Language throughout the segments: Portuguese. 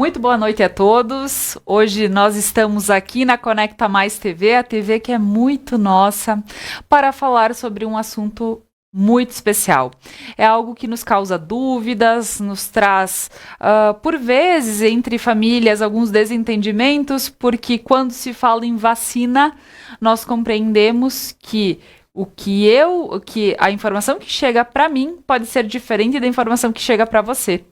Muito boa noite a todos. Hoje nós estamos aqui na Conecta Mais TV, a TV que é muito nossa, para falar sobre um assunto muito especial. É algo que nos causa dúvidas, nos traz, por vezes, entre famílias, alguns desentendimentos, porque quando se fala em vacina, nós compreendemos que a informação que chega para mim pode ser diferente da informação que chega para você.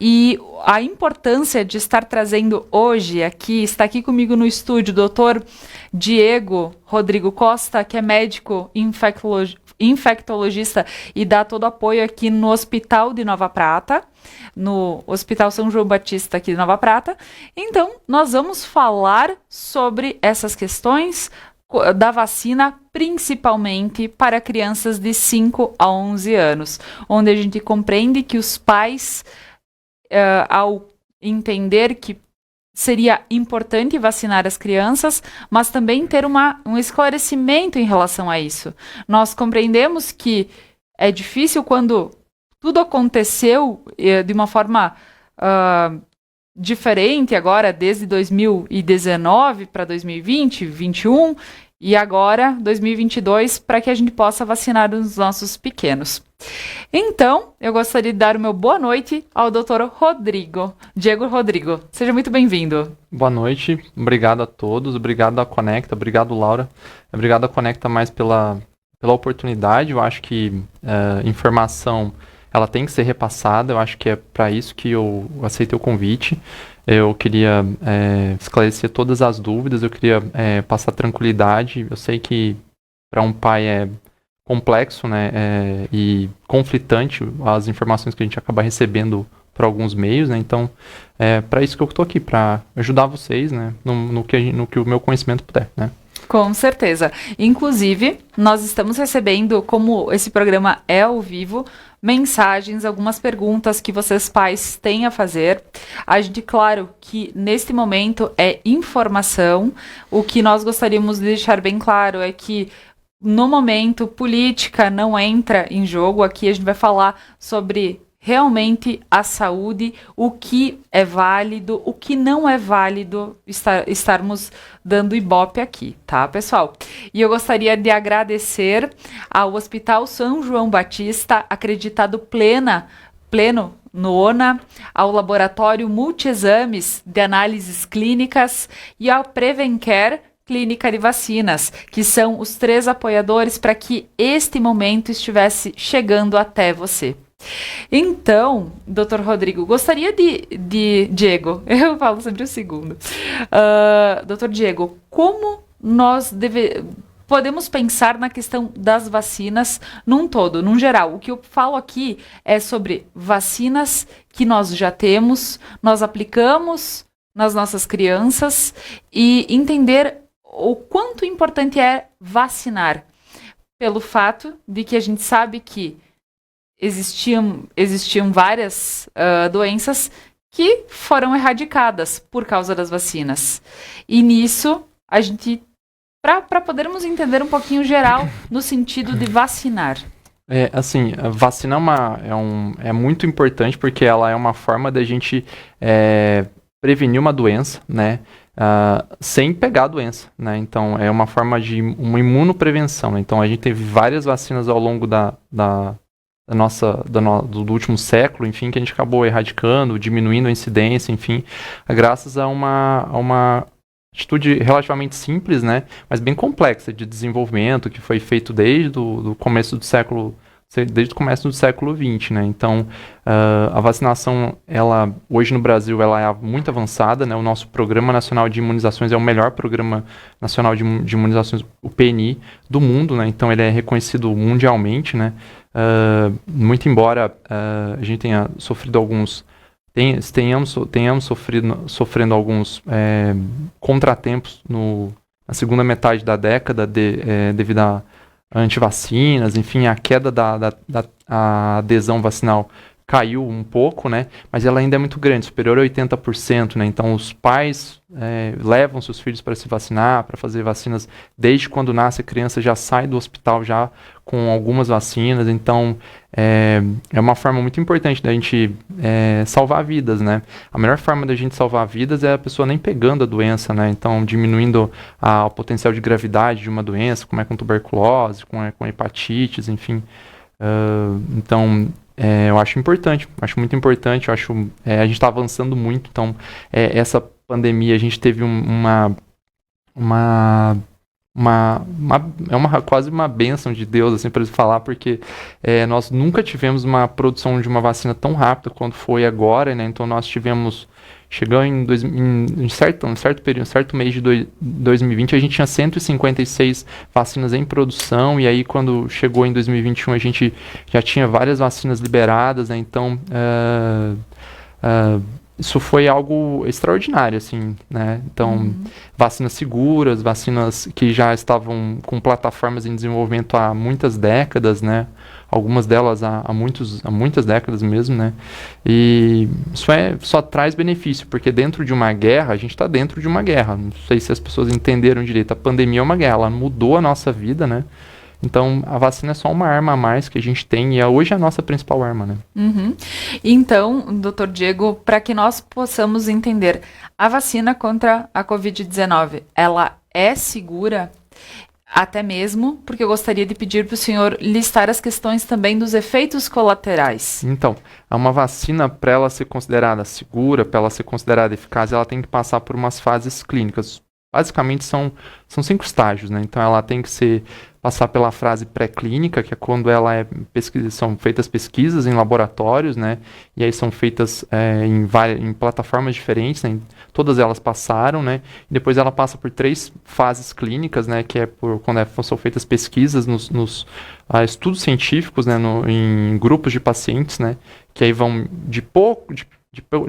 E a importância de estar trazendo hoje aqui, está aqui comigo no estúdio, o Dr. Diego Rodrigo Costa, que é médico infectologista e dá todo apoio aqui no Hospital de Nova Prata, no Hospital São João Batista aqui de Nova Prata. Então, nós vamos falar sobre essas questões da vacina, principalmente para crianças de 5 a 11 anos, onde a gente compreende que os pais, ao entender que seria importante vacinar as crianças, mas também ter um esclarecimento em relação a isso. Nós compreendemos que é difícil quando tudo aconteceu de uma forma diferente agora, desde 2019 para 2020, 2021, e agora 2022, para que a gente possa vacinar os nossos pequenos. Então, eu gostaria de dar o meu boa noite ao Dr. Diego Rodrigo. Seja muito bem-vindo. Boa noite, obrigado a todos, obrigado à Conecta, obrigado Laura, obrigado à Conecta Mais pela oportunidade. Eu acho que informação ela tem que ser repassada, eu acho que é para isso que eu aceitei o convite. Eu queria esclarecer todas as dúvidas, eu queria passar tranquilidade. Eu sei que para um pai é complexo, né, e conflitante as informações que a gente acaba recebendo por alguns meios, né, então é para isso que eu estou aqui, para ajudar vocês, né, no que o meu conhecimento puder, né. Com certeza. Inclusive, nós estamos recebendo, como esse programa é ao vivo, mensagens, algumas perguntas que vocês pais têm a fazer. A gente, claro, que neste momento é informação. O que nós gostaríamos de deixar bem claro é que, no momento, política não entra em jogo. Aqui a gente vai falar sobre realmente a saúde, o que é válido, o que não é válido estarmos dando ibope aqui, tá, pessoal? E eu gostaria de agradecer ao Hospital São João Batista, acreditado pleno no ONA, ao Laboratório Multiexames de Análises Clínicas e ao Prevencare Clínica de Vacinas, que são os 3 apoiadores para que este momento estivesse chegando até você. Então, Dr. Rodrigo, gostaria de Diego, eu falo sempre o segundo. Dr. Diego, como nós podemos pensar na questão das vacinas num todo, num geral? O que eu falo aqui é sobre vacinas que nós já temos, nós aplicamos nas nossas crianças e entender o quanto importante é vacinar, pelo fato de que a gente sabe que existiam várias doenças que foram erradicadas por causa das vacinas. E nisso, a gente, para podermos entender um pouquinho geral no sentido de vacinar. A vacina é muito importante porque ela é uma forma da gente prevenir uma doença, né? Sem pegar a doença, né? Então, é uma forma de uma imunoprevenção, né? Então, a gente teve várias vacinas ao longo do último século, enfim, que a gente acabou erradicando, diminuindo a incidência, enfim, graças a uma atitude relativamente simples, né, mas bem complexa de desenvolvimento, que foi feito desde o começo do século XX, né, então a vacinação, hoje no Brasil, ela é muito avançada, né, o nosso Programa Nacional de Imunizações é o melhor Programa Nacional de Imunizações, o PNI, do mundo, né, então ele é reconhecido mundialmente, né, muito embora a gente tenha sofrido sofrendo alguns contratempos na segunda metade da década devido a antivacinas, enfim, a queda da adesão vacinal caiu um pouco, né? Mas ela ainda é muito grande, superior a 80%, né? Então, os pais levam seus filhos para se vacinar, para fazer vacinas desde quando nasce a criança, já sai do hospital já com algumas vacinas. Então, é uma forma muito importante da gente salvar vidas, né? A melhor forma da gente salvar vidas é a pessoa nem pegando a doença, né? Então, diminuindo o potencial de gravidade de uma doença, como é com tuberculose, com hepatites, enfim. Então, eu acho importante, acho muito importante, a gente está avançando muito. Então, essa pandemia, a gente teve quase uma bênção de Deus, assim, para falar, porque nós nunca tivemos uma produção de uma vacina tão rápida quanto foi agora, né? Então nós chegou em certo período, certo mês de 2020, a gente tinha 156 vacinas em produção, e aí quando chegou em 2021 a gente já tinha várias vacinas liberadas, né? Então isso foi algo extraordinário, assim, né? Então, vacinas seguras, vacinas que já estavam com plataformas em desenvolvimento há muitas décadas, né? Algumas delas há muitas décadas mesmo, né? E isso só traz benefício, porque dentro de uma guerra, a gente está dentro de uma guerra. Não sei se as pessoas entenderam direito. A pandemia é uma guerra, ela mudou a nossa vida, né? Então, a vacina é só uma arma a mais que a gente tem, e hoje é a nossa principal arma, né? Então, doutor Diego, para que nós possamos entender, a vacina contra a Covid-19, ela é segura? Até mesmo porque eu gostaria de pedir para o senhor listar as questões também dos efeitos colaterais. Então, uma vacina, para ela ser considerada segura, para ela ser considerada eficaz, ela tem que passar por umas fases clínicas. Basicamente, são 5 estágios, né? Então, ela tem que passar pela fase pré-clínica, que é quando são feitas pesquisas em laboratórios, né? E aí são feitas em plataformas diferentes, né? Todas elas passaram, né? E depois ela passa por 3 fases clínicas, né? Que é quando são feitas pesquisas nos estudos científicos, né? Em grupos de pacientes, né? Que aí vão de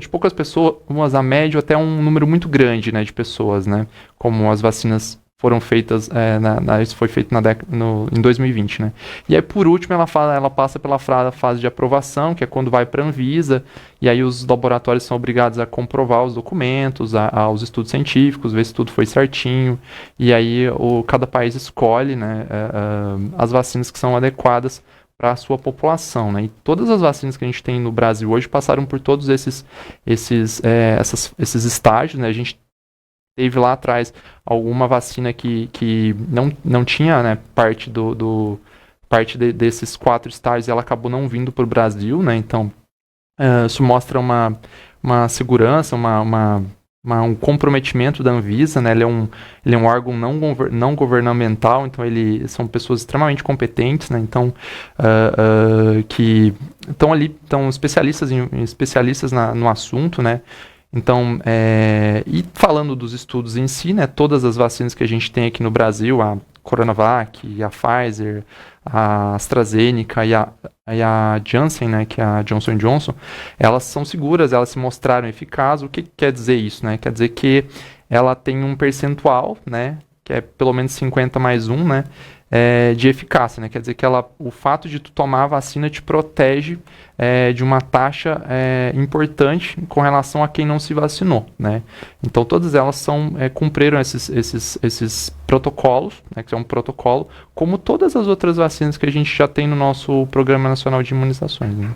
poucas pessoas a médio até um número muito grande, né? De pessoas, né? Como as vacinas foram feitas, isso foi feito em 2020, né? E aí, por último, ela passa pela fase de aprovação, que é quando vai para a Anvisa, e aí os laboratórios são obrigados a comprovar os documentos, os estudos científicos, ver se tudo foi certinho, e aí cada país escolhe, né, as vacinas que são adequadas para a sua população, né? E todas as vacinas que a gente tem no Brasil hoje passaram por todos esses estágios, né? A gente teve lá atrás alguma vacina que não tinha, né, parte desses 4 estágios, e ela acabou não vindo para o Brasil, né? Então, isso mostra uma segurança, um comprometimento da Anvisa, né? Ele é um órgão não governamental, então são pessoas extremamente competentes, né? Então, que estão ali, especialistas no assunto, né? Então, e falando dos estudos em si, né, todas as vacinas que a gente tem aqui no Brasil, a Coronavac, a Pfizer, a AstraZeneca e a Janssen, né, que é a Johnson & Johnson, elas são seguras, elas se mostraram eficazes. O que quer dizer isso, né? Quer dizer que ela tem um percentual, né, que é pelo menos 50 mais 1, né, de eficácia, né? Quer dizer que o fato de tu tomar a vacina te protege de uma taxa importante com relação a quem não se vacinou, né? Então todas elas cumpriram esses protocolos, né? Que é um protocolo, como todas as outras vacinas que a gente já tem no nosso Programa Nacional de Imunizações, né?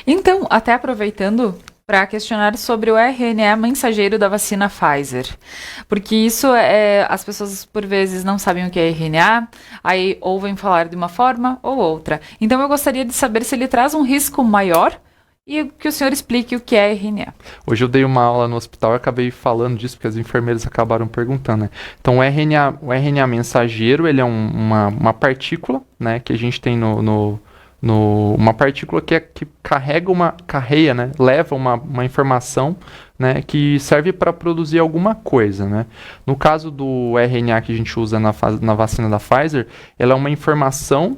Então, até aproveitando para questionar sobre o RNA mensageiro da vacina Pfizer. Porque isso as pessoas por vezes não sabem o que é RNA, aí ouvem falar de uma forma ou outra. Então eu gostaria de saber se ele traz um risco maior e que o senhor explique o que é RNA. Hoje eu dei uma aula no hospital e acabei falando disso porque as enfermeiras acabaram perguntando, né? Então o RNA mensageiro, ele é uma partícula, né, que a gente tem uma partícula que carrega, né, leva uma informação, né, que serve para produzir alguma coisa, né. No caso do RNA que a gente usa na vacina da Pfizer, ela é uma informação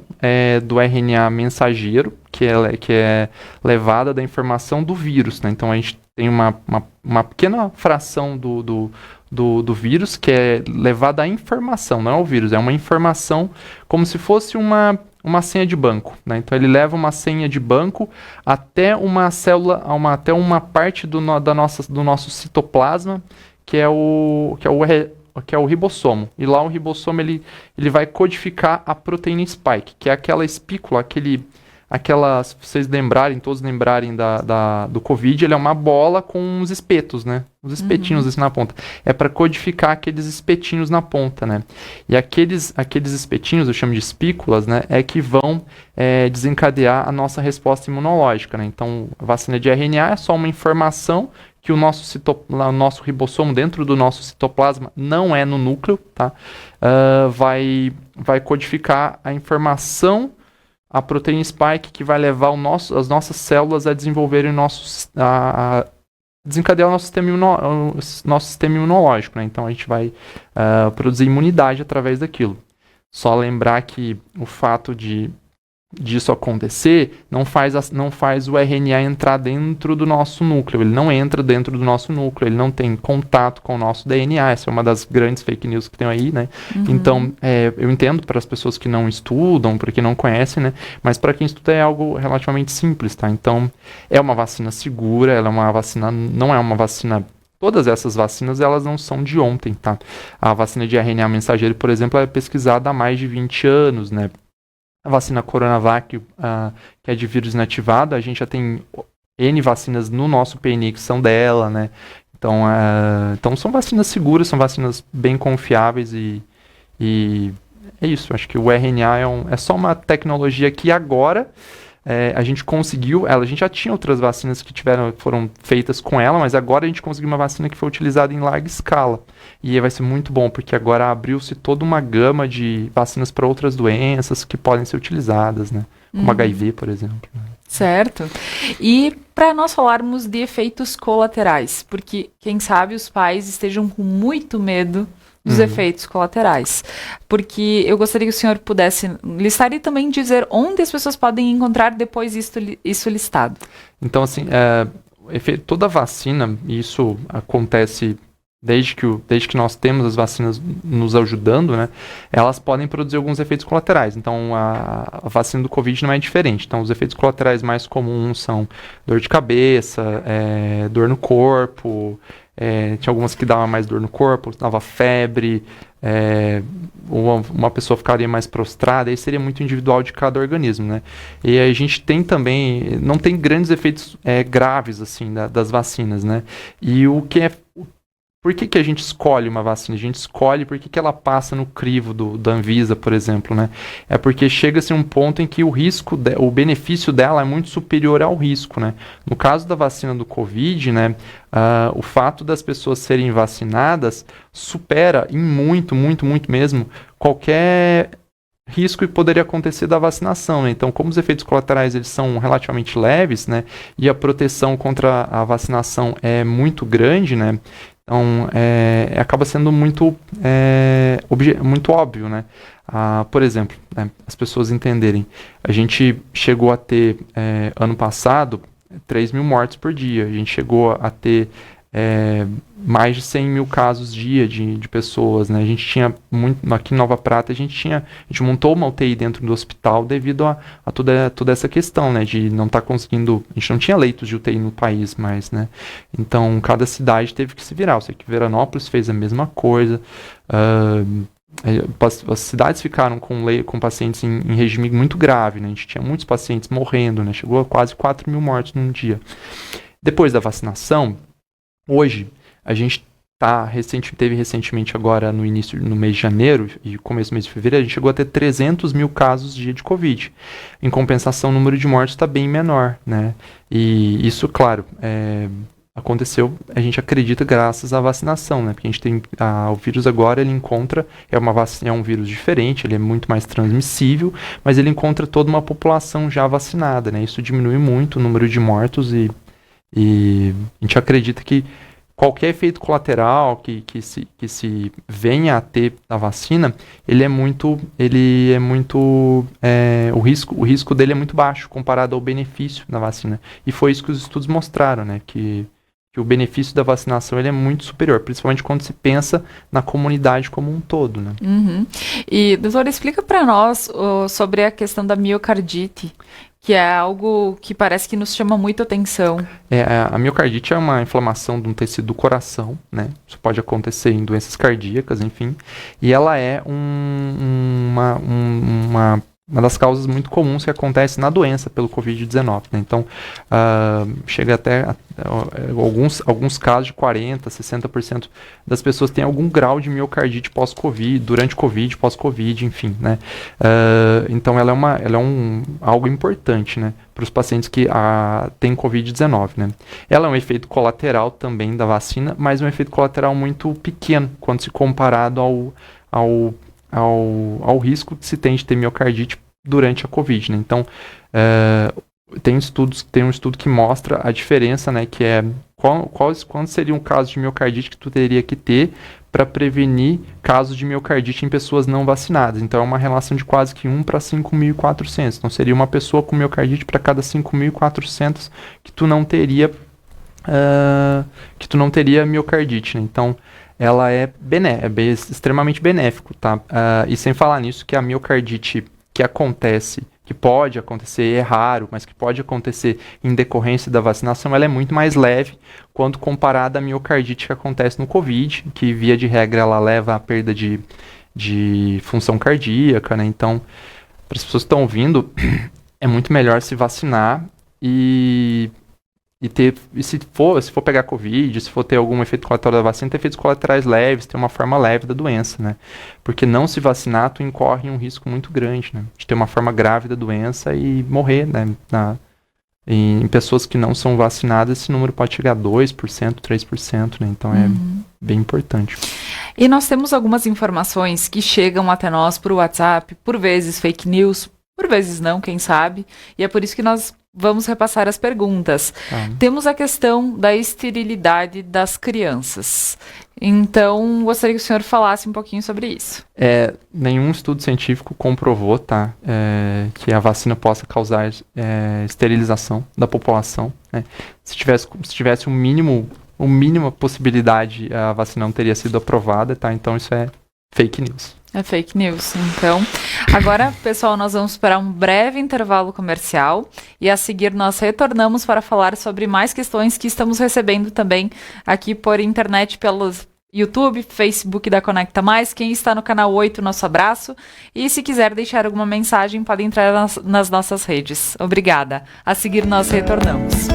do RNA mensageiro, que é levada da informação do vírus, né. Então a gente tem uma pequena fração do vírus que é levada à informação, não é o vírus, é uma informação como se fosse uma senha de banco, né? Então ele leva uma senha de banco até uma célula, até uma parte do nosso citoplasma, que é o que é o ribossomo. E lá o ribossomo ele vai codificar a proteína spike, que é aquela espícula, se vocês todos lembrarem do Covid, ele é uma bola com uns espetos, né? Uns espetinhos assim na ponta. É para codificar aqueles espetinhos na ponta, né? E aqueles espetinhos, eu chamo de espículas, né? É que vão desencadear a nossa resposta imunológica, né? Então, a vacina de RNA é só uma informação que o nosso ribossomo dentro do nosso citoplasma, não é no núcleo, tá? Vai codificar a informação, a proteína spike, que vai levar as nossas células a desenvolverem desencadear o nosso sistema imunológico, né? Então a gente vai produzir imunidade através daquilo. Só lembrar que o fato disso acontecer não faz o RNA entrar dentro do nosso núcleo. Ele não entra dentro do nosso núcleo, ele não tem contato com o nosso DNA. Essa é uma das grandes fake news que tem aí, né? Então, eu entendo para as pessoas que não estudam, para quem não conhece, né? Mas para quem estuda é algo relativamente simples, tá? Então, é uma vacina segura, ela é uma vacina, não é uma vacina. Todas essas vacinas, elas não são de ontem, tá? A vacina de RNA mensageiro, por exemplo, é pesquisada há mais de 20 anos, né? A vacina Coronavac, que é de vírus inativado, a gente já tem N vacinas no nosso PNI que são dela, né? Então são vacinas seguras, são vacinas bem confiáveis e é isso. Acho que o RNA é só uma tecnologia que agora a gente conseguiu. A gente já tinha outras vacinas que foram feitas com ela, mas agora a gente conseguiu uma vacina que foi utilizada em larga escala. E vai ser muito bom, porque agora abriu-se toda uma gama de vacinas para outras doenças que podem ser utilizadas, né? Como HIV, por exemplo. Certo. E para nós falarmos de efeitos colaterais, porque quem sabe os pais estejam com muito medo dos efeitos colaterais. Porque eu gostaria que o senhor pudesse listar e também dizer onde as pessoas podem encontrar depois isso listado. Então, assim, toda vacina, e isso acontece desde que nós temos as vacinas nos ajudando, né, elas podem produzir alguns efeitos colaterais. Então, a vacina do Covid não é diferente. Então, os efeitos colaterais mais comuns são dor de cabeça, dor no corpo, tinha algumas que davam mais dor no corpo, dava febre, uma pessoa ficaria mais prostrada, aí seria muito individual de cada organismo, né? E a gente tem também, não tem grandes efeitos graves, assim, das vacinas, né? E por que a gente escolhe uma vacina? A gente escolhe porque ela passa no crivo da Anvisa, por exemplo, né? É porque chega-se um ponto em que o benefício dela é muito superior ao risco, né? No caso da vacina do Covid, né? O fato das pessoas serem vacinadas supera em muito, muito, muito mesmo qualquer risco que poderia acontecer da vacinação, né? Então, como os efeitos colaterais eles são relativamente leves, né? E a proteção contra a vacinação é muito grande, né? Então, acaba sendo muito óbvio, né? Por exemplo, né, as pessoas entenderem, a gente chegou a ter, ano passado, 3 mil mortes por dia. A gente chegou a ter mais de 100 mil casos dia de pessoas, né? A gente tinha aqui em Nova Prata, a gente montou uma UTI dentro do hospital devido a toda essa questão, né? De não estar conseguindo, a gente não tinha leitos de UTI no país mais, né? Então, cada cidade teve que se virar. Eu sei que Veranópolis fez a mesma coisa. As cidades ficaram com pacientes em regime muito grave, né? A gente tinha muitos pacientes morrendo, né? Chegou a quase 4 mil mortes num dia. Depois da vacinação, hoje, a gente teve recentemente agora no mês de janeiro e começo do mês de fevereiro, a gente chegou a ter 300 mil casos dia de Covid. Em compensação, o número de mortes está bem menor, né? E isso, claro, aconteceu, a gente acredita, graças à vacinação, né? Porque a gente tem o vírus agora, ele encontra, é um vírus diferente, ele é muito mais transmissível, mas ele encontra toda uma população já vacinada, né? Isso diminui muito o número de mortos e a gente acredita que qualquer efeito colateral que se venha a ter da vacina, o risco dele é muito baixo comparado ao benefício da vacina. E foi isso que os estudos mostraram, né? Que o benefício da vacinação ele é muito superior, principalmente quando se pensa na comunidade como um todo, né? E, doutor, explica para nós sobre a questão da miocardite. que é algo que parece que nos chama muita atenção. A miocardite é uma inflamação de um tecido do coração, né? Isso pode acontecer em doenças cardíacas, enfim. E ela é uma das causas muito comuns que acontece na doença pelo Covid-19, né? Então, chega até alguns casos de 40%, 60% das pessoas têm algum grau de miocardite pós-Covid, durante Covid, pós-Covid, enfim, né? Então, ela é algo importante, né, para os pacientes que têm Covid-19, né? Ela é um efeito colateral também da vacina, mas um efeito colateral muito pequeno quando se comparado ao risco que se tem de ter miocardite durante a Covid, né? Então, tem um estudo que mostra a diferença, né, que é qual seria um caso de miocardite que tu teria que ter para prevenir casos de miocardite em pessoas não vacinadas. Então, é uma relação de quase que 1 para 5.400. Então, seria uma pessoa com miocardite para cada 5.400 que tu não teria miocardite, né? Então, ela é extremamente benéfico, tá? E sem falar nisso, que a miocardite que pode acontecer, é raro, mas que pode acontecer em decorrência da vacinação, ela é muito mais leve quando comparada à miocardite que acontece no Covid, que via de regra ela leva à perda de função cardíaca, né? Então, para as pessoas que estão ouvindo, é muito melhor se vacinar e se for pegar Covid, se for ter algum efeito colateral da vacina, ter efeitos colaterais leves, ter uma forma leve da doença, né? Porque não se vacinar, tu incorre em um risco muito grande, né? De ter uma forma grave da doença e morrer, né? Em pessoas que não são vacinadas, esse número pode chegar a 2%, 3%, né? Então é bem importante. E nós temos algumas informações que chegam até nós por WhatsApp, por vezes fake news, por vezes não, quem sabe. E é por isso que nós vamos repassar as perguntas. Temos a questão da esterilidade das crianças. Então, gostaria que o senhor falasse um pouquinho sobre isso. Nenhum estudo científico comprovou, tá, que a vacina possa causar esterilização da população, né? Se tivesse uma mínima possibilidade, a vacina não teria sido aprovada, tá? Então, isso é fake news. É fake news. Então, agora, pessoal, nós vamos para um breve intervalo comercial e a seguir nós retornamos para falar sobre mais questões que estamos recebendo também aqui por internet, pelos YouTube, Facebook da Conecta Mais. Quem está no canal 8, nosso abraço. E se quiser deixar alguma mensagem, pode entrar nas nossas redes. Obrigada. A seguir nós retornamos.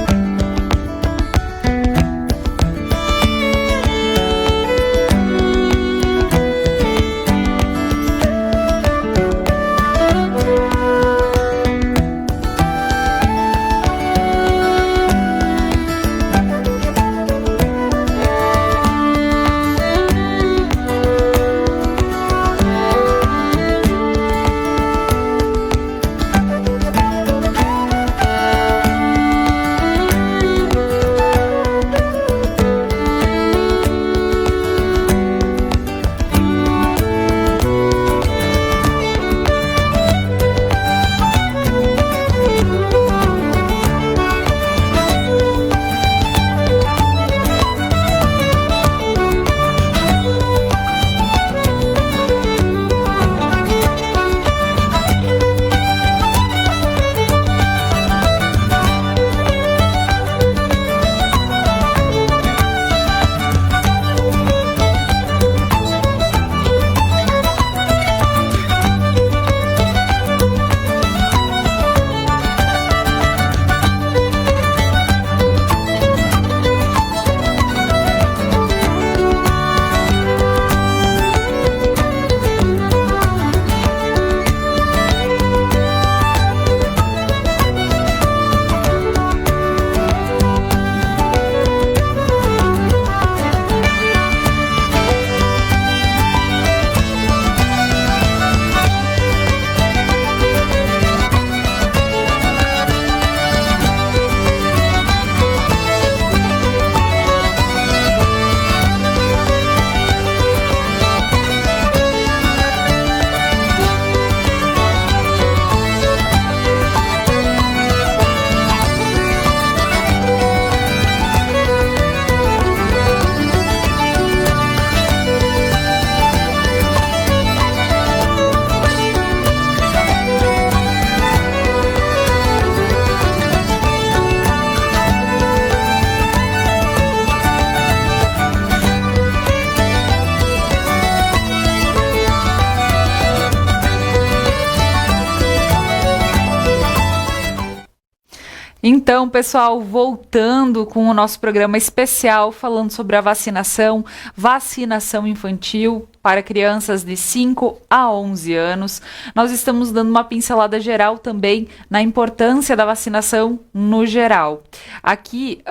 Então, pessoal, voltando com o nosso programa especial falando sobre a vacinação infantil para crianças de 5 a 11 anos. Nós estamos dando uma pincelada geral também na importância da vacinação no geral. Aqui,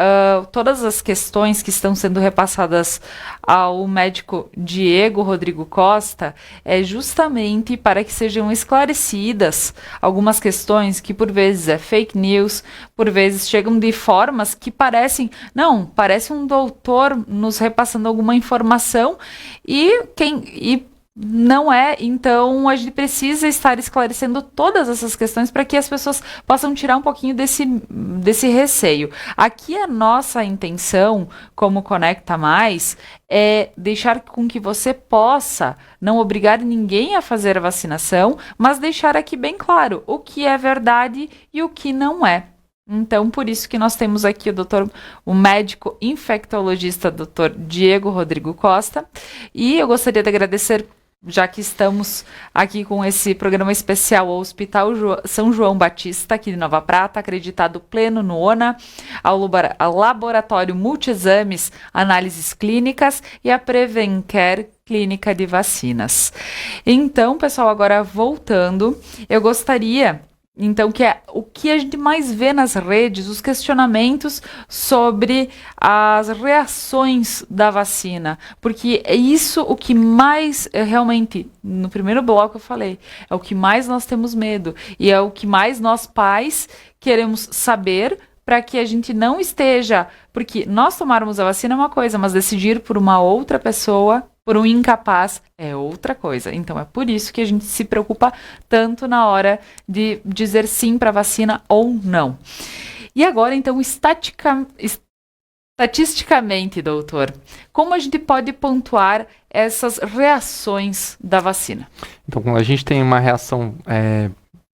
todas as questões que estão sendo repassadas ao médico Diego Rodrigo Costa é justamente para que sejam esclarecidas algumas questões que por vezes é fake news, por vezes chegam de formas que parece um doutor nos repassando alguma informação e não é. Então a gente precisa estar esclarecendo todas essas questões para que as pessoas possam tirar um pouquinho desse receio. Aqui a nossa intenção, como Conecta Mais, é deixar com que você possa não obrigar ninguém a fazer a vacinação, mas deixar aqui bem claro o que é verdade e o que não é. Então, por isso que nós temos aqui o médico infectologista, Dr. Diego Rodrigo Costa. E eu gostaria de agradecer, já que estamos aqui com esse programa especial ao Hospital São João Batista, aqui de Nova Prata, acreditado pleno no ONA, ao Laboratório Multiexames, Análises Clínicas e a Prevencare Clínica de Vacinas. Então, pessoal, agora voltando, eu gostaria... Então, que é o que a gente mais vê nas redes, os questionamentos sobre as reações da vacina. Porque é isso o que mais, realmente, no primeiro bloco eu falei, é o que mais nós temos medo. E é o que mais nós pais queremos saber para que a gente não esteja... Porque nós tomarmos a vacina é uma coisa, mas decidir por uma outra pessoa... por um incapaz é outra coisa. Então, é por isso que a gente se preocupa tanto na hora de dizer sim para a vacina ou não. E agora, então, estatisticamente, doutor, como a gente pode pontuar essas reações da vacina? Então, quando a gente tem uma reação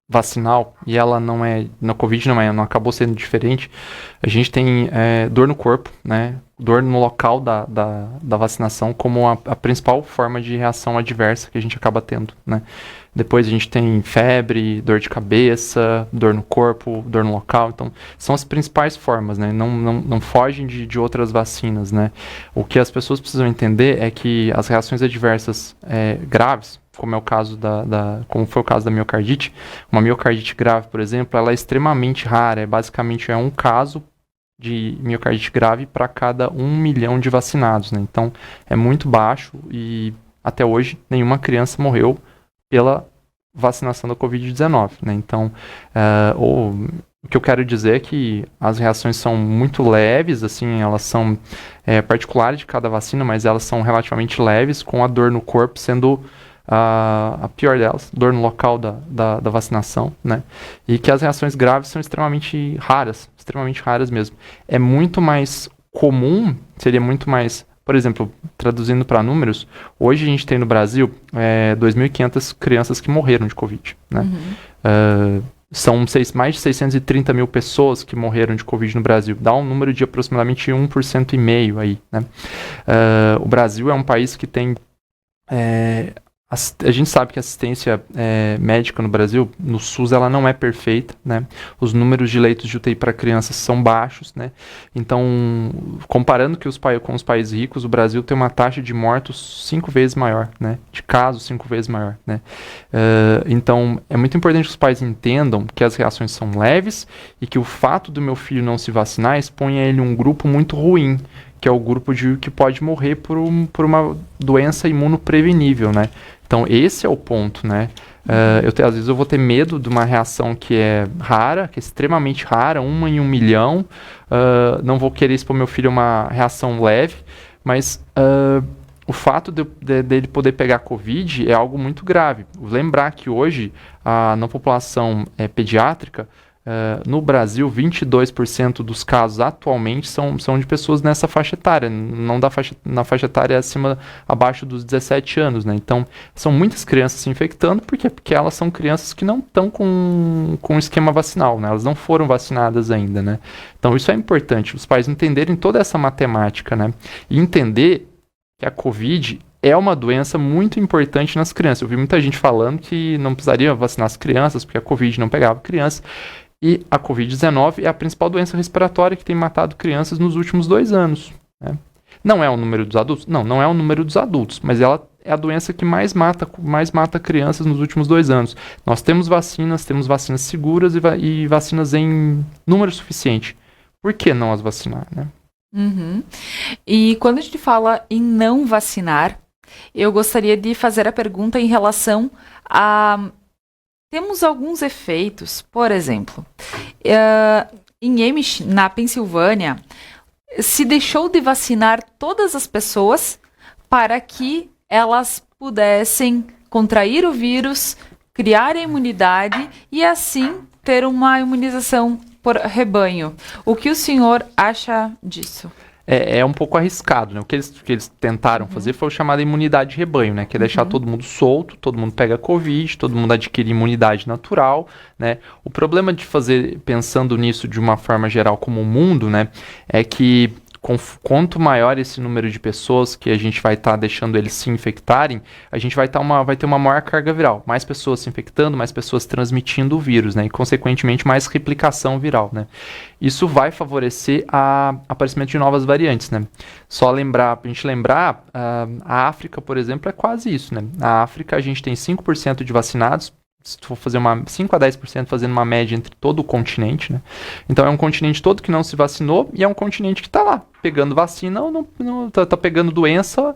vacinal e ela não é, na Covid não acabou sendo diferente, a gente tem dor no corpo, né? Dor no local da vacinação como a principal forma de reação adversa que a gente acaba tendo, né? Depois a gente tem febre, dor de cabeça, dor no corpo, dor no local. Então, são as principais formas, né? Não fogem de outras vacinas, né? O que as pessoas precisam entender é que as reações adversas graves, como é o caso como foi o caso da miocardite, uma miocardite grave, por exemplo, ela é extremamente rara. Basicamente é um caso de miocardite grave para cada 1 milhão de vacinados, né? Então, é muito baixo e até hoje nenhuma criança morreu pela vacinação da Covid-19, né? Então, o que eu quero dizer é que as reações são muito leves, assim, elas são particulares de cada vacina, mas elas são relativamente leves, com a dor no corpo sendo a pior delas, dor no local da vacinação, né? E que as reações graves são extremamente raras mesmo. É muito mais comum, seria muito mais, por exemplo, traduzindo para números, hoje a gente tem no Brasil 2.500 crianças que morreram de Covid, né? Uhum. São mais de 630 mil pessoas que morreram de Covid no Brasil. Dá um número de aproximadamente 1,5% aí, né? O Brasil é um país que tem... A gente sabe que a assistência médica no Brasil, no SUS, ela não é perfeita, né? Os números de leitos de UTI para crianças são baixos, né? Então, comparando com os países ricos, o Brasil tem uma taxa de mortos 5 vezes maior, né? De casos 5 vezes maior, né? Então, é muito importante que os pais entendam que as reações são leves e que o fato do meu filho não se vacinar expõe ele a um grupo muito ruim, que é o grupo que pode morrer por uma doença imunoprevenível, né? Então, esse é o ponto, né? Às vezes eu vou ter medo de uma reação que é rara, que é extremamente rara, 1 em 1 milhão. Não vou querer expor meu filho a uma reação leve, mas o fato dele poder pegar Covid é algo muito grave. Lembrar que hoje, na população pediátrica, no Brasil, 22% dos casos atualmente são de pessoas nessa faixa etária, não na faixa etária abaixo dos 17 anos, né? Então, são muitas crianças se infectando, porque elas são crianças que não estão com esquema vacinal, né? Elas não foram vacinadas ainda, né? Então, isso é importante, os pais entenderem toda essa matemática, né? E entender que a Covid é uma doença muito importante nas crianças. Eu vi muita gente falando que não precisaria vacinar as crianças, porque a Covid não pegava crianças. E a Covid-19 é a principal doença respiratória que tem matado crianças nos últimos 2 anos, né? Não é o número dos adultos? Não, não é o número dos adultos, mas ela é a doença que mais mata crianças nos últimos 2 anos. Nós temos vacinas seguras e vacinas em número suficiente. Por que não as vacinar, né? Uhum. E quando a gente fala em não vacinar, eu gostaria de fazer a pergunta em relação a... Temos alguns efeitos, por exemplo, em Amish, na Pensilvânia, se deixou de vacinar todas as pessoas para que elas pudessem contrair o vírus, criar a imunidade e assim ter uma imunização por rebanho. O que o senhor acha disso? É um pouco arriscado, né? O que eles tentaram fazer foi o chamado imunidade de rebanho, né? Que é deixar todo mundo solto, todo mundo pega Covid, todo mundo adquire imunidade natural, né? O problema de fazer, pensando nisso de uma forma geral como o mundo, né? É que quanto maior esse número de pessoas que a gente vai estar deixando eles se infectarem, a gente vai ter uma maior carga viral. Mais pessoas se infectando, mais pessoas transmitindo o vírus, né? E, consequentemente, mais replicação viral, né? Isso vai favorecer o aparecimento de novas variantes, né? Só pra gente lembrar, a África, por exemplo, é quase isso, né? Na África, a gente tem 5% de vacinados, se tu for fazer 5 a 10% fazendo uma média entre todo o continente, né? Então é um continente todo que não se vacinou e é um continente que está lá, pegando vacina ou não tá pegando doença,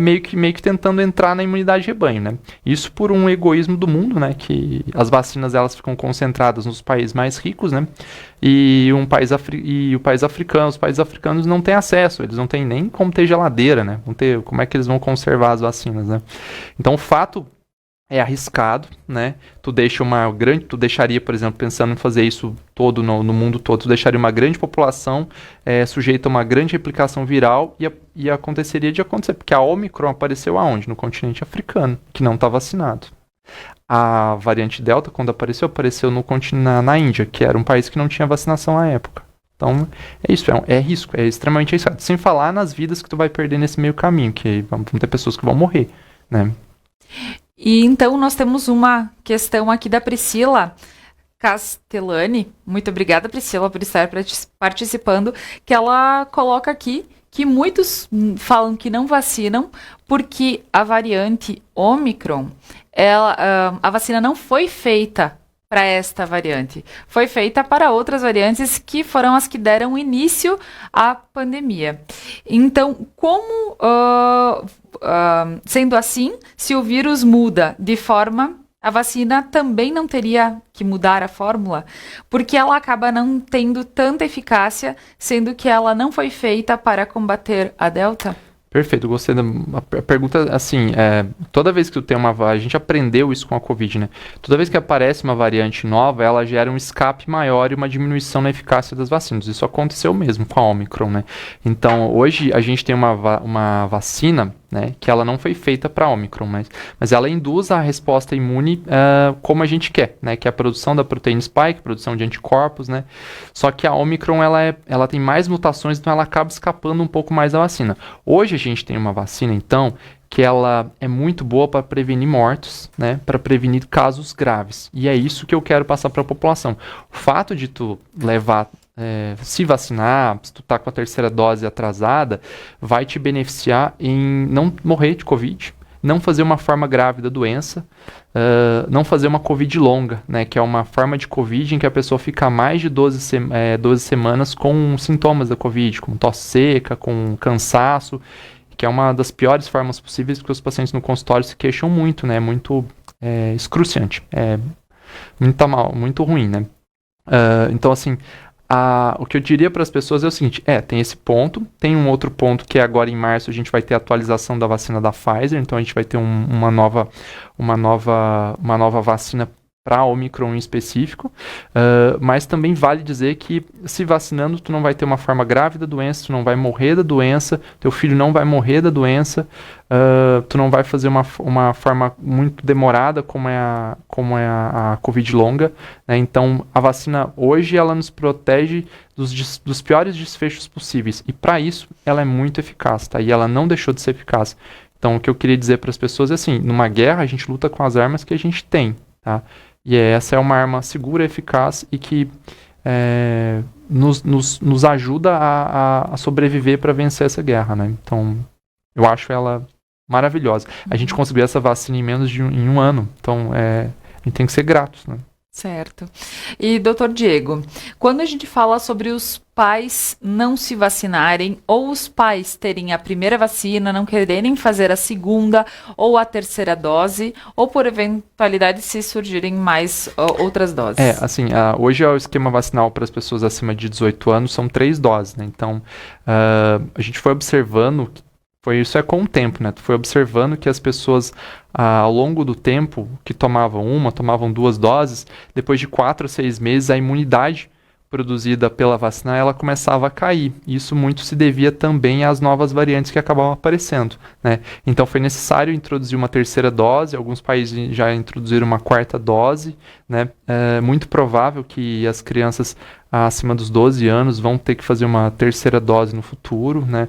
meio que tentando entrar na imunidade de rebanho, né? Isso por um egoísmo do mundo, né? Que as vacinas elas ficam concentradas nos países mais ricos, né? E os países africanos não têm acesso, eles não têm nem como ter geladeira, né? Como é que eles vão conservar as vacinas, né? Então o fato é arriscado, né? Tu deixaria, por exemplo, pensando em fazer isso todo no mundo todo, tu deixaria uma grande população sujeita a uma grande replicação viral e aconteceria de acontecer, porque a Omicron apareceu aonde? No continente africano, que não está vacinado. A variante Delta, quando apareceu no continente na Índia, que era um país que não tinha vacinação à época. Então, é isso, é risco, é extremamente arriscado. Sem falar nas vidas que tu vai perder nesse meio caminho, que vão ter pessoas que vão morrer, né? E então nós temos uma questão aqui da Priscila Castellani. Muito obrigada, Priscila, por estar participando. Que ela coloca aqui que muitos falam que não vacinam porque a variante Omicron, a vacina não foi feita para esta variante. Foi feita para outras variantes que foram as que deram início à pandemia. Então, como... sendo assim, se o vírus muda de forma, a vacina também não teria que mudar a fórmula, porque ela acaba não tendo tanta eficácia, sendo que ela não foi feita para combater a Delta? Perfeito, gostei da pergunta, assim, toda vez que tu tem a gente aprendeu isso com a Covid, né? Toda vez que aparece uma variante nova, ela gera um escape maior e uma diminuição na eficácia das vacinas. Isso aconteceu mesmo com a Omicron, né? Então, hoje a gente tem uma vacina, né, que ela não foi feita para Omicron, mas ela induz a resposta imune como a gente quer, né, que é a produção da proteína spike, produção de anticorpos, né? Só que a Omicron ela tem mais mutações, então ela acaba escapando um pouco mais da vacina. Hoje a gente tem uma vacina, então, que ela é muito boa para prevenir mortos, né, para prevenir casos graves. E é isso que eu quero passar para a população. O fato de tu se vacinar, se tu tá com a terceira dose atrasada, vai te beneficiar em não morrer de Covid, não fazer uma forma grave da doença, não fazer uma Covid longa, né, que é uma forma de Covid em que a pessoa fica mais de 12 semanas com sintomas da Covid, como tosse seca, com cansaço, que é uma das piores formas possíveis, porque os pacientes no consultório se queixam muito, né, muito excruciante, muito ruim, né. Então, assim, o que eu diria para as pessoas é o seguinte, tem esse ponto, tem um outro ponto que agora em março a gente vai ter a atualização da vacina da Pfizer, então a gente vai ter uma nova vacina para Omicron em específico, mas também vale dizer que se vacinando tu não vai ter uma forma grave da doença, tu não vai morrer da doença, teu filho não vai morrer da doença, tu não vai fazer uma forma muito demorada como é a Covid longa, né? Então a vacina hoje ela nos protege dos piores desfechos possíveis e para isso ela é muito eficaz, tá? E ela não deixou de ser eficaz. Então o que eu queria dizer para as pessoas é assim, numa guerra a gente luta com as armas que a gente tem, tá? E essa é uma arma segura, eficaz e que nos ajuda a sobreviver para vencer essa guerra, né? Então, eu acho ela maravilhosa. A gente conseguiu essa vacina em menos de um ano, então a gente tem que ser gratos, né? Certo. E, doutor Diego, quando a gente fala sobre os pais não se vacinarem, ou os pais terem a primeira vacina, não quererem fazer a segunda ou a terceira dose, ou por eventualidade se surgirem mais outras doses? Assim, hoje o esquema vacinal para as pessoas acima de 18 anos são 3 doses, né? Então, a gente foi observando isso com o tempo, né? Tu foi observando que as pessoas, ao longo do tempo, que tomavam 2 doses, depois de 4 a 6 meses, a imunidade produzida pela vacina, ela começava a cair. Isso muito se devia também às novas variantes que acabavam aparecendo, né? Então foi necessário introduzir uma terceira dose, alguns países já introduziram uma 4ª dose, né? É muito provável que as crianças acima dos 12 anos vão ter que fazer uma terceira dose no futuro, né?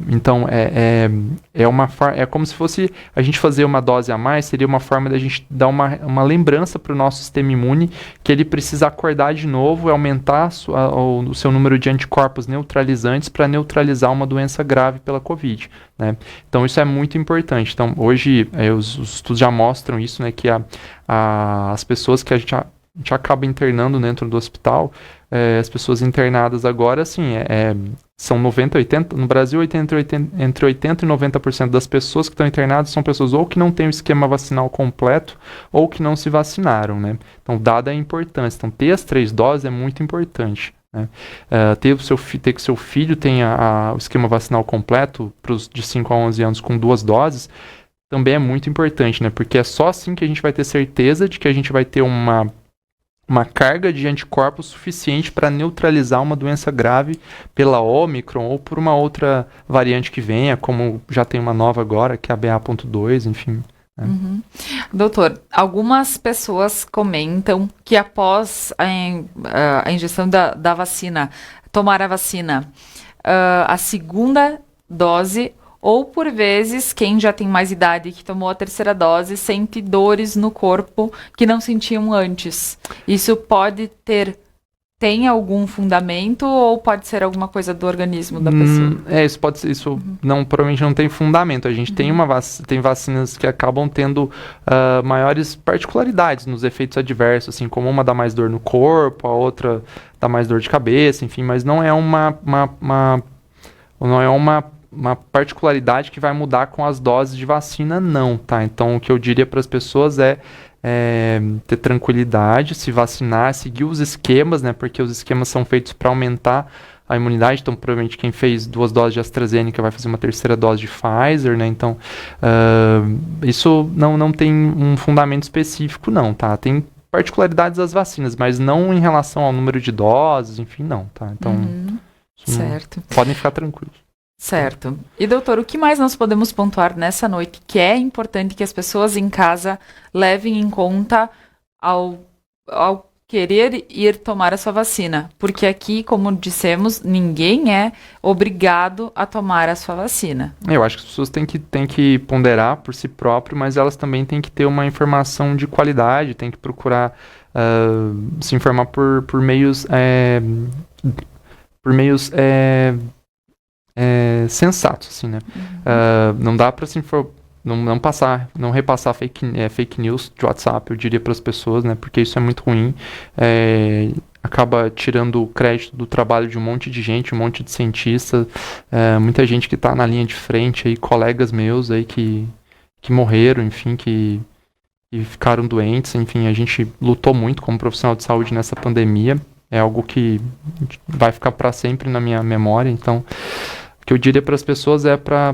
Então é como se fosse a gente fazer uma dose a mais, seria uma forma da gente dar uma lembrança para o nosso sistema imune que ele precisa acordar de novo e aumentar o seu número de anticorpos neutralizantes para neutralizar uma doença grave pela Covid, né? Então isso é muito importante. Então hoje os estudos já mostram isso, né? Que as pessoas que a gente acaba internando dentro do hospital, as pessoas internadas agora, assim, são 90, 80, no Brasil, entre 80% e 90% das pessoas que estão internadas são pessoas ou que não têm o esquema vacinal completo ou que não se vacinaram, né? Então, dada a importância. Então, ter as 3 doses é muito importante, né? Ter que seu filho tenha o esquema vacinal completo para os de 5 a 11 anos com 2 doses, também é muito importante, né? Porque é só assim que a gente vai ter certeza de que a gente vai ter uma carga de anticorpos suficiente para neutralizar uma doença grave pela Omicron ou por uma outra variante que venha, como já tem uma nova agora, que é a BA.2, enfim. Né? Uhum. Doutor, algumas pessoas comentam que após a injeção da vacina, tomar a vacina, a segunda dose, ou por vezes, quem já tem mais idade que tomou a terceira dose, sente dores no corpo que não sentiam antes. Isso tem algum fundamento ou pode ser alguma coisa do organismo da pessoa? Isso pode ser, provavelmente não tem fundamento. A gente tem vacinas que acabam tendo maiores particularidades nos efeitos adversos, assim, como uma dá mais dor no corpo, a outra dá mais dor de cabeça, enfim, mas não é uma particularidade que vai mudar com as doses de vacina, não, tá? Então, o que eu diria para as pessoas é ter tranquilidade, se vacinar, seguir os esquemas, né? Porque os esquemas são feitos para aumentar a imunidade. Então, provavelmente, quem fez 2 doses de AstraZeneca vai fazer uma terceira dose de Pfizer, né? Então, isso não tem um fundamento específico, não, tá? Tem particularidades das vacinas, mas não em relação ao número de doses, enfim, não, tá? Então, certo. Podem ficar tranquilos. Certo. E, doutor, o que mais nós podemos pontuar nessa noite que é importante que as pessoas em casa levem em conta ao querer ir tomar a sua vacina? Porque aqui, como dissemos, ninguém é obrigado a tomar a sua vacina. Eu acho que as pessoas têm que ponderar por si próprio, mas elas também têm que ter uma informação de qualidade, têm que procurar se informar por meios sensatos, assim, né? Não dá para não repassar fake news de WhatsApp, eu diria para as pessoas, né? Porque isso é muito ruim. Acaba tirando o crédito do trabalho de um monte de gente, um monte de cientistas, muita gente que está na linha de frente, aí, colegas meus aí que morreram, enfim, que ficaram doentes, enfim, a gente lutou muito como profissional de saúde nessa pandemia. É algo que vai ficar para sempre na minha memória. Então, o que eu diria para as pessoas é para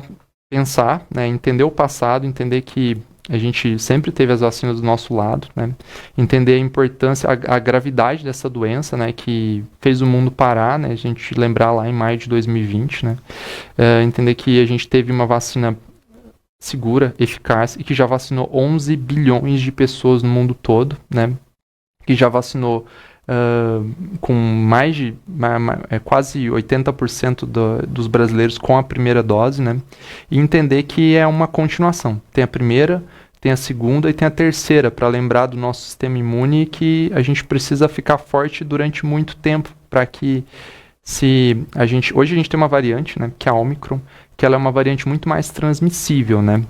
pensar, né, entender o passado, entender que a gente sempre teve as vacinas do nosso lado, né, entender a importância, a gravidade dessa doença, né, que fez o mundo parar, né, a gente lembrar lá em maio de 2020, né, entender que a gente teve uma vacina segura, eficaz e que já vacinou 11 bilhões de pessoas no mundo todo, né, que já vacinou com mais de quase 80% dos brasileiros com a primeira dose, né? E entender que é uma continuação. Tem a primeira, tem a segunda e tem a terceira, para lembrar do nosso sistema imune que a gente precisa ficar forte durante muito tempo, para que hoje a gente tem uma variante, né, que é a Omicron, que ela é uma variante muito mais transmissível, né?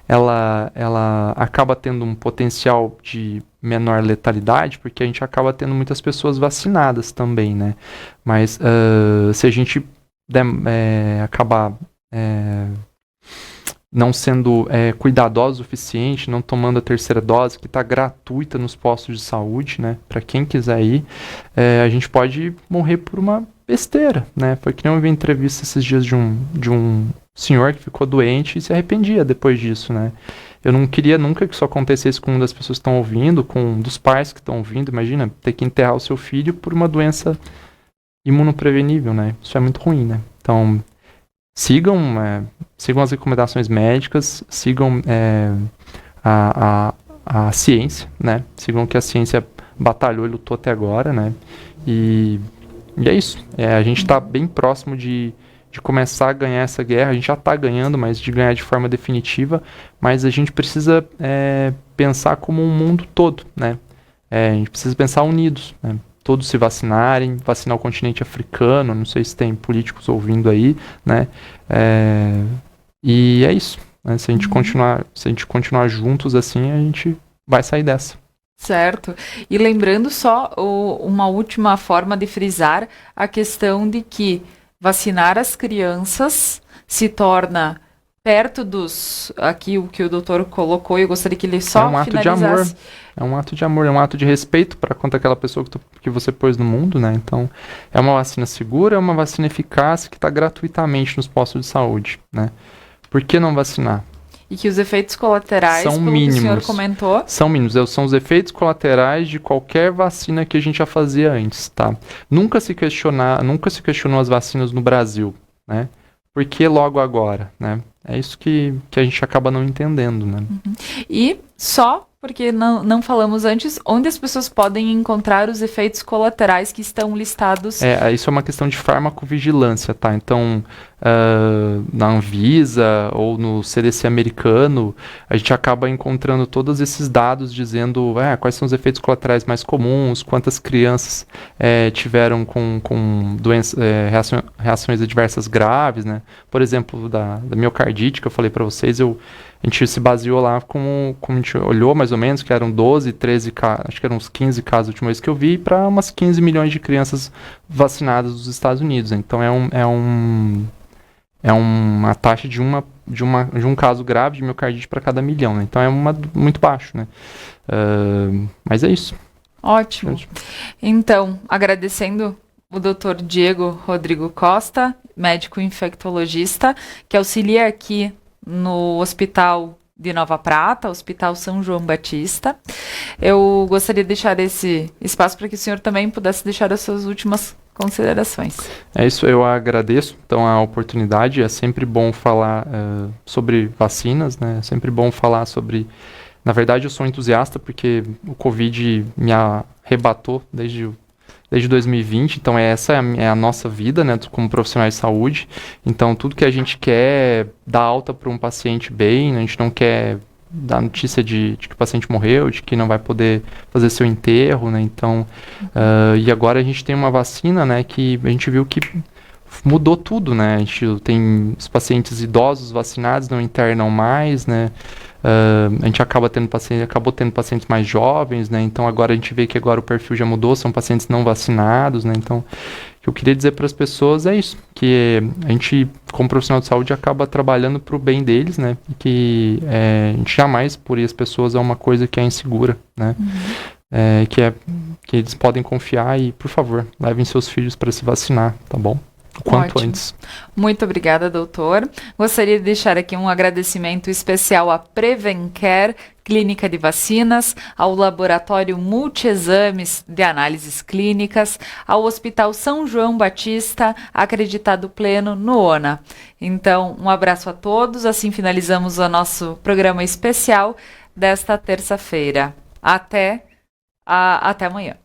Ela acaba tendo um potencial de menor letalidade, porque a gente acaba tendo muitas pessoas vacinadas também, né? Mas se a gente acabar não sendo cuidadoso o suficiente, não tomando a terceira dose, que está gratuita nos postos de saúde, né? Para quem quiser ir, a gente pode morrer por uma besteira, né? Foi que nem eu vi entrevista esses dias de um senhor que ficou doente e se arrependia depois disso, né? Eu não queria nunca que isso acontecesse com uma das pessoas que estão ouvindo, com um dos pais que estão ouvindo. Imagina, ter que enterrar o seu filho por uma doença imunoprevenível, né? Isso é muito ruim, né? Então, sigam as recomendações médicas, sigam a ciência, né? Sigam o que a ciência batalhou e lutou até agora, né? E é isso. A gente está bem próximo de começar a ganhar essa guerra. A gente já está ganhando, mas de ganhar de forma definitiva. Mas a gente precisa pensar como um mundo todo, né? A gente precisa pensar unidos, né? Todos se vacinarem, vacinar o continente africano, não sei se tem políticos ouvindo aí, né? E é isso, né? Se a gente continuar juntos assim, a gente vai sair dessa. Certo. E lembrando só uma última forma de frisar a questão de que vacinar as crianças se torna perto aqui o que o doutor colocou, eu gostaria que ele só finalizasse. É um ato de amor, é um ato de respeito para contra aquela pessoa que você pôs no mundo, né? Então, é uma vacina segura, é uma vacina eficaz que está gratuitamente nos postos de saúde, né? Por que não vacinar? E que os efeitos colaterais, são pelo mínimos. Que o senhor comentou... São mínimos, são os efeitos colaterais de qualquer vacina que a gente já fazia antes, tá? Nunca se questionou as vacinas no Brasil, né? Por que logo agora, né? É isso que a gente acaba não entendendo, né? Uhum. E só porque não falamos antes, onde as pessoas podem encontrar os efeitos colaterais que estão listados? Isso é uma questão de farmacovigilância, tá? Então, na Anvisa ou no CDC americano, a gente acaba encontrando todos esses dados dizendo quais são os efeitos colaterais mais comuns, quantas crianças tiveram com doenças, reações adversas graves, né? Por exemplo, da miocardite, que eu falei para vocês, a gente se baseou lá como a gente olhou mais ou menos, que eram 12, 13 casos, acho que eram uns 15 casos a última vez que eu vi, para umas 15 milhões de crianças vacinadas dos Estados Unidos. Então é uma taxa de um caso grave de miocardite para cada milhão, né? Então é muito baixo, né? Mas é isso. Ótimo. Então, agradecendo o Dr. Diego Rodrigo Costa, médico infectologista, que auxilia aqui no Hospital de Nova Prata, Hospital São João Batista. Eu gostaria de deixar esse espaço para que o senhor também pudesse deixar as suas últimas considerações. É isso, eu agradeço então a oportunidade. É sempre bom falar sobre vacinas, né? É sempre bom falar sobre... Na verdade, eu sou entusiasta porque o Covid me arrebatou desde 2020, então essa é a nossa vida, né, como profissionais de saúde. Então tudo que a gente quer é dar alta para um paciente bem, né, a gente não quer dar notícia de que o paciente morreu, de que não vai poder fazer seu enterro, né, então, e agora a gente tem uma vacina, né, que a gente viu que mudou tudo, né, a gente tem os pacientes idosos vacinados, não internam mais, né, a gente acabou tendo pacientes mais jovens, né? Então agora a gente vê que agora o perfil já mudou, são pacientes não vacinados, né? Então, o que eu queria dizer para as pessoas é isso, que a gente, como profissional de saúde, acaba trabalhando para o bem deles, né? E que a gente jamais poria as pessoas a uma coisa que é insegura, né? Uhum. Que eles podem confiar e, por favor, levem seus filhos para se vacinar, tá bom? O quanto antes. Muito obrigada, doutor. Gostaria de deixar aqui um agradecimento especial à Prevencare, Clínica de Vacinas, ao Laboratório Multiexames de Análises Clínicas, ao Hospital São João Batista, acreditado pleno no ONA. Então, um abraço a todos. Assim finalizamos o nosso programa especial desta terça-feira. Até amanhã.